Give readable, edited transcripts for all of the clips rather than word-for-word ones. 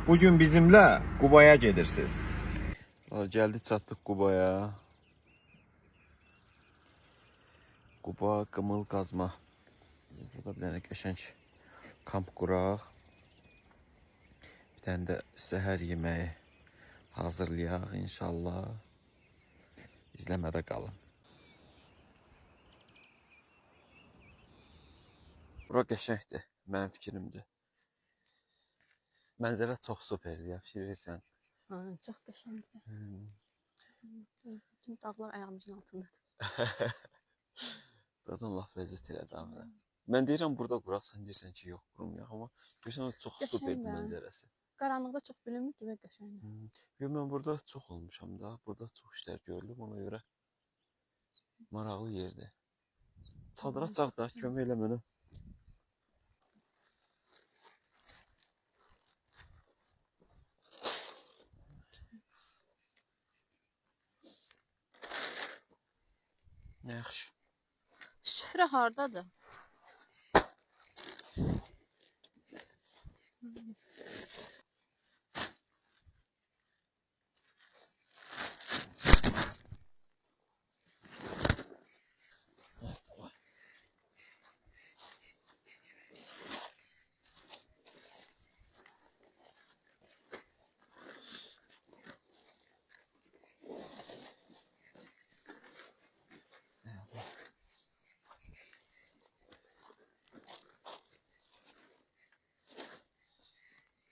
Bugün bizimlə Qubaya gedirsiniz. Gəldik, çatdıq Qubaya. Quba, qımıl, qazma. Burada bir dənə qəşəng kamp quraq. Bir dənə də səhər yeməyi hazırlayaq inşallah. İzləmədə qalın. Bura qəşəngdir, mənim fikrimdir. Mənzərə çox superdir, ya, fikirsən. Çox qəşəngdir. Bütün dağlar ayağımızın altındadır. Birazdan laf vəziyyət elədi abi. Mən deyirəm burada quraq, sən deyirsən ki, yox qurmayaq, amma görürsən çox superdir mənzərəsi. Qaranlıqda çox bilinmirdi və qəşəngdir. Yox, mən burada çox olmuşam da, burada çox işlər görülüb, ona görə maraqlı yerdir. Çadıra çaq da, kömək elə mənə. Nə yaxşı. Şifrə hardadır?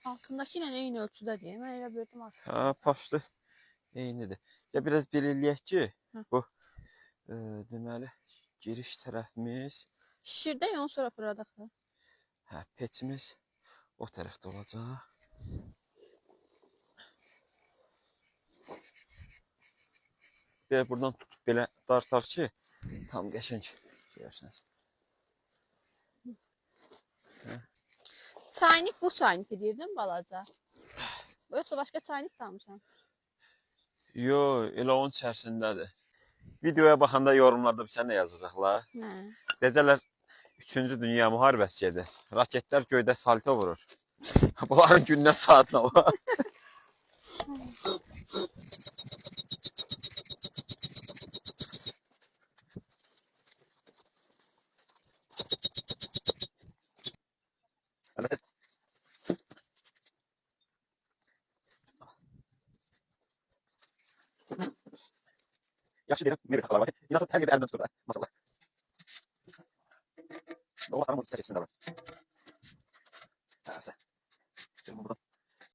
Altındakı ilə eyni ölçüdədir. Mən elə bildim artıq. Hə, paşlı. Eynidir. Ya biraz belirləyək ki, bu deməli giriş tərəfimiz. Şişirdə onu sonra fırladaq da. Hə, peçimiz o tərəfdə olacaq. Belə buradan tutub belə dartaq ki, tam qəşəng görərsiniz. Çaynik bu çaynik deyirdin balaca. Yoxsa başqa çaynik almışsan? Yox, elə onun içərisindədir. Videoya baxanda yorumlarda bir sənə yazacaqlar. Nə? Deyəcəklər 3-cü Dünya müharibəsi gedir. Raketlər göydə salto vurur. Bunların gündən saatına var. Yaxşı deyirəm, Amerika xalar var. İnanırsan hər yerdə əlimdən tutur da, maşallah. O vaxtların bu çəkisində var.